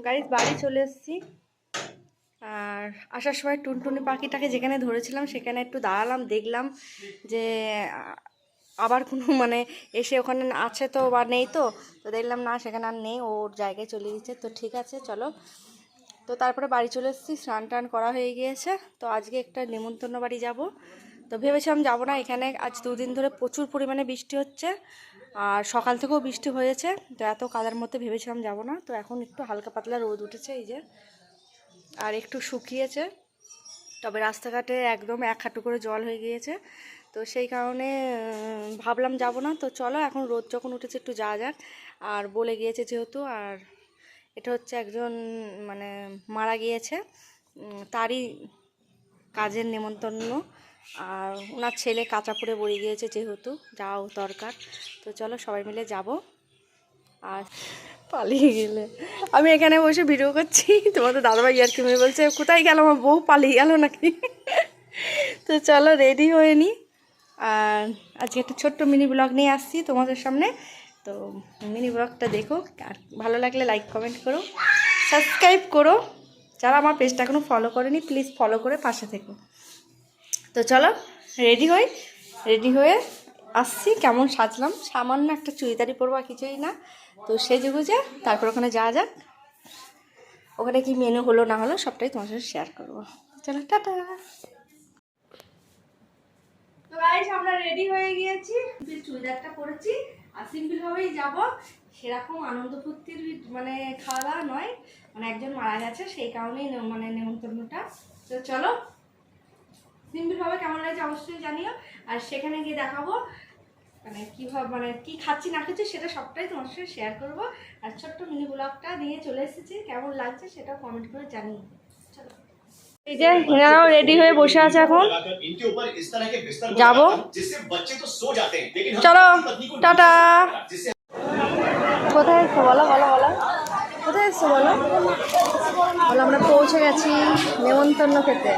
গাড়ি বাড়ি চলে এসেছি। আর আসার সময় টুনটুনি পাখিটাকে যেখানে ধরেছিলাম সেখানে একটু দাঁড়ালাম, দেখলাম যে আবার কোনো মানে এসে ওখানে আছে তো বা নেই, তো দেখলাম না সেখানে আর নেই, ওর জায়গায় চলে গেছে। তো ঠিক আছে চলো। তো তারপরে বাড়ি চলে এসেছি, স্নান টান করা হয়ে গিয়েছে। তো আজকে একটা নেমন্তন্ন বাড়ি যাব। তো ভেবেছিলাম যাবো না, এখানে আজ 2 দিন ধরে প্রচুর পরিমাণে বৃষ্টি হচ্ছে, আর সকাল থেকেও বৃষ্টি হয়েছে। তো এত কাদার মধ্যে ভেবেছিলাম যাব না। তো এখন একটু হালকা পাতলা রোদ উঠেছে, এই যে, আর একটু শুকিয়েছে। তবে রাস্তাঘাটে একদম 1 হাঁটু করে জল হয়ে গিয়েছে। তো সেই কারণে ভাবলাম যাব না। তো চলো, এখন রোদ যখন উঠেছে একটু যাওয়া যাক। আর বলে গিয়েছে যেহেতু, আর এটা হচ্ছে একজন মানে মারা গিয়েছে, তারই কাজের নেমন্তন্ন। আর ওনার ছেলে কাঁচাপুরে বড়ি গিয়েছে, যেহেতু যাও দরকার। তো চলো সবাই মিলে যাব। আর পালিয়ে গেলে আমি এখানে বসে ভিডিও করছি, তোমাদের দাদাভাই আর কি মেয়ে বলছে কোথায় গেল, আমার বউ পালিয়ে গেল নাকি। তো চলো রেডি হয়ে নিই। আর আজকে একটা ছোট্ট মিনি ব্লগ নিয়ে আসছি তোমাদের সামনে। তো মিনি ব্লগটা দেখো, আর ভালো লাগলে লাইক কমেন্ট করো, সাবস্ক্রাইব করো। যারা আমার পেজটা এখনও ফলো করেনি প্লিজ ফলো করে পাশে থেকো। তো চলো রেডি হয়ে আসছি। কেমন সাজলাম, সামান্য একটা চুড়িদারি পরবো, আর কিছুই না। তো সেজে গুজে তারপর ওখানে যাওয়া যাক। ওখানে কি মেনু হলো না হলো সবটাই তোমার সাথে শেয়ার করবো। চলো টাটা। তো গাইস আমরা রেডি হয়ে গিয়েছি, চুড়িদারটা পরেছি, আর সিম্পল ভাবেই যাব। সেরকম আনন্দ ফুর্তির মানে খাওয়া দাওয়া নয়, মানে একজন মারা গেছে সেই কারণেই মানে নেমন্তন্নটা। তো চলো সিম্পল ভাবে কেমন লাগছে অবশ্যই জানিও। আর সেখানে গিয়ে দেখাবো মানে কীভাবে মানে কী খাচ্ছি না খাচ্ছি সেটা সবটাই তোমার সাথে শেয়ার করবো। আর ছোট্ট মিনি ব্লগটা নিয়ে চলে এসেছি, কেমন লাগছে সেটা কমেন্ট করে জানিও। চলো, এই যে হিনারাও রেডি হয়ে বসে আছে, এখন যাবো। চলো টাটা। কোথায় এসছো বলো বলো বলো, কোথায় এসছো বলো বলো। আমরা পৌঁছে গেছি নেমন্তন্ন খেতে।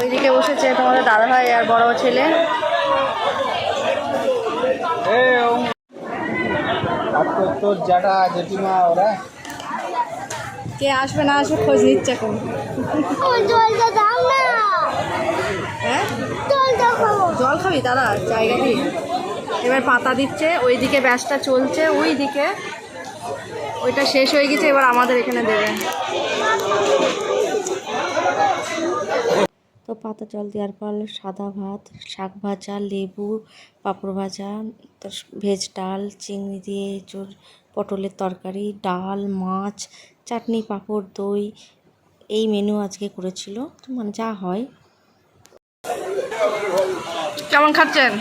ওইদিকে বসেছে তোমাদের দাদাভাই আর বড় ছেলে। তোর জ্যাঠা জেঠিমা ওরা কে আসবে না আসবে খোঁজ নিচ্ছে এখন। হ্যাঁ জল খাবি, তারা জায়গা কি এবার পাতা দিচ্ছে, ওইদিকে ব্যাসটা চলছে, ওইদিকে ওইটা শেষ হয়ে গেছে, এবার আমাদের এখানে দেবে। তো পাতা জল দেওয়ার পর সাদা ভাত, শাক ভাজা, লেবু, পাঁপড় ভাজা, ভেজ ডাল, চিংড়ি দিয়ে পটলের তরকারি, ডাল, মাছ, চাটনি, পাঁপড়, দই, এই মেনু আজকে করেছিল। তো মানে যা হয়। কেমন খাচ্ছেন?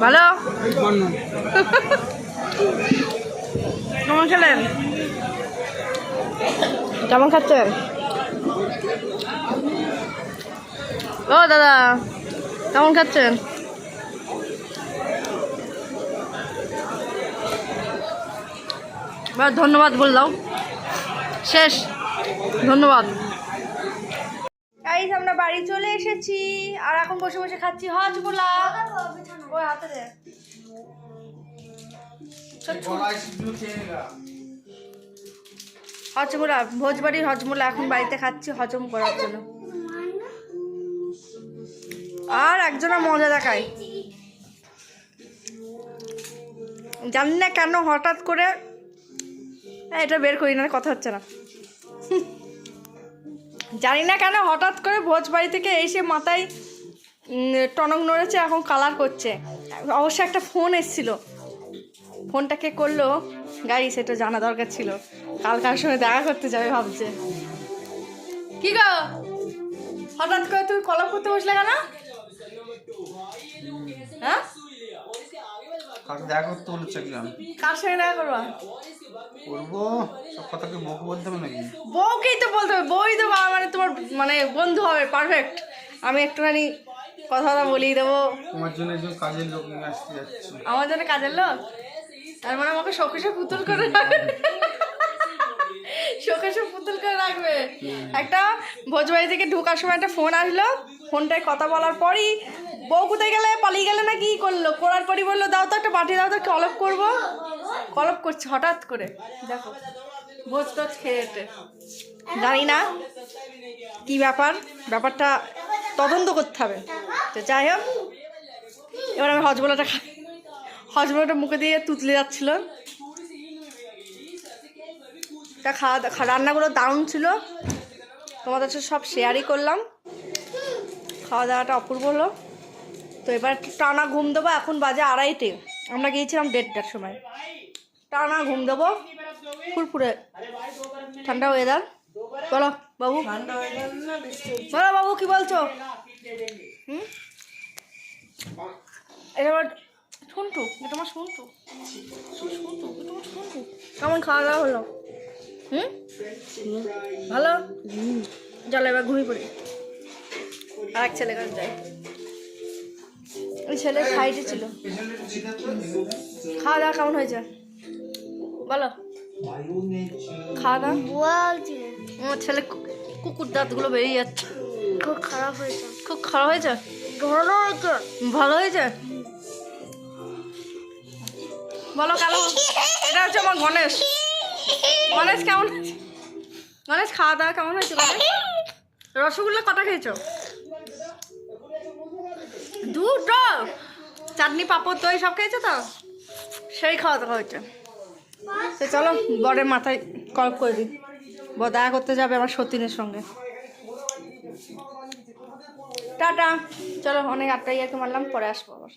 ভালো। কেমন খেলেন? কেমন খাচ্ছেন? ও দাদা কেমন খাচ্ছেন? ধন্যবাদ বললাম, শেষ, ধন্যবাদ। গাইস আমরা বাড়ি চলে এসেছি, আর এখন বসে বসে খাচ্ছি হজমোলা। ওই হাতে দে। হজমোলা, ভোজবাড়ির হজমোলা এখন বাড়িতে খাচ্ছি হজম করার জন্য। আর একজনের মজা দেখায়, জানি না কেন হঠাৎ করে, এটা বের করি না, কথা হচ্ছে না। জানি না কেন হঠাৎ করে ভোজবাড়ি থেকে এসে মাথায় টনক নড়েছে, এখন কালার করছে। অবশ্য একটা ফোন এসেছিল, ফোনটা কে করলো গাড়ি সেটা জানা দরকার ছিল। কালকার সঙ্গে দেখা করতে যাবে ভাবছে। কি গো হঠাৎ করে তুমি কলপ করতে বসলে কেন? হ্যাঁ দেখা করতে বলেছে কি? কার সঙ্গে দেখা করবা? করবো, সব কথা কি বউকে বলতে হবে নাকি? বউকেই তো বলতে হবে, বউই তো মানে তোমার মানে বন্ধু হবে পারফেক্ট। আমি একটুখানি কথা বলিয়ে দেবো। তোমার জন্য একজন কাজের লোক নিয়ে আসতে যাচ্ছি। আমার জন্য কাজের লোক? তার মানে আমাকে শোকেশে পুতুল করে রাখবে, শোকেশে পুতুল করে রাখবে। একটা ভোজবাড়ি থেকে ঢোকার সময় একটা ফোন আসলো, ফোনটায় কথা বলার পরই বউ কোথায় গেলে, পালিয়ে গেলে না কি করলো, করার পরই বললো দাও তো একটা বাটি দাও তো, কলপ করবো, কলপ করছে হঠাৎ করে। দেখো ভোজ টোজ খেয়ে যেতে জানি না কি ব্যাপার, ব্যাপারটা তদন্ত করতে হবে। তো যাই হোক, এবার আমি হজমোলাটা খাই। হজমোলাটা মুখে দিয়ে তুতলে যাচ্ছিল। তা রান্নাগুলো দারুণ ছিল, তোমাদের সাথে সব শেয়ারই করলাম। খাওয়া দাওয়াটা অপূর্ব হলো। তো এবার একটু টানা ঘুম দেবো, এখন বাজে 2:30, আমরা গিয়েছিলাম 1:30টার সময়। টানা ঘুম দেবো, ফুরফুরে ঠান্ডা ওয়েদার। বলো বাবু, বলো বাবু কি বলছো? এটা আবার শুনটু, এটা আমার শুনটু, শুনটু, এটা আমার শুনটু। কেমন খাওয়া দাওয়া হলো? ভালো। চলো এবার ঘুমিয়ে পড়ি। আর এক ছেলে কাছে যাই, ওই ছেলে সাইডে ছিল। খাওয়া দাওয়া কেমন হয়েছে বলো? খাওয়া দাওয়া আমার ছেলে কুকুর দাঁতগুলো বেরিয়ে যাচ্ছে। খুব খারাপ হয়েছে। খুব খারাপ হয়েছে? ভালো হয়েছে। ভালো হয়েছে? বলো কালো। এটা হচ্ছে আমার গণেশ। গণেশ কেমন হয়েছে? গণেশ খাওয়া দাওয়া কেমন হয়েছে? রসগোল্লা কটা খেয়েছো? 2টো। চাটনি পাঁপড় দই সব খেয়েছো তো? সেই খাওয়া দাওয়া হয়েছে। তো চলো বরের মাথায় কল করে দিই, বর দেখা করতে যাবে আমার সতীনের সঙ্গে। টাটা। চলো অনেক আটটাই মারলাম, পরে আসবো আবার।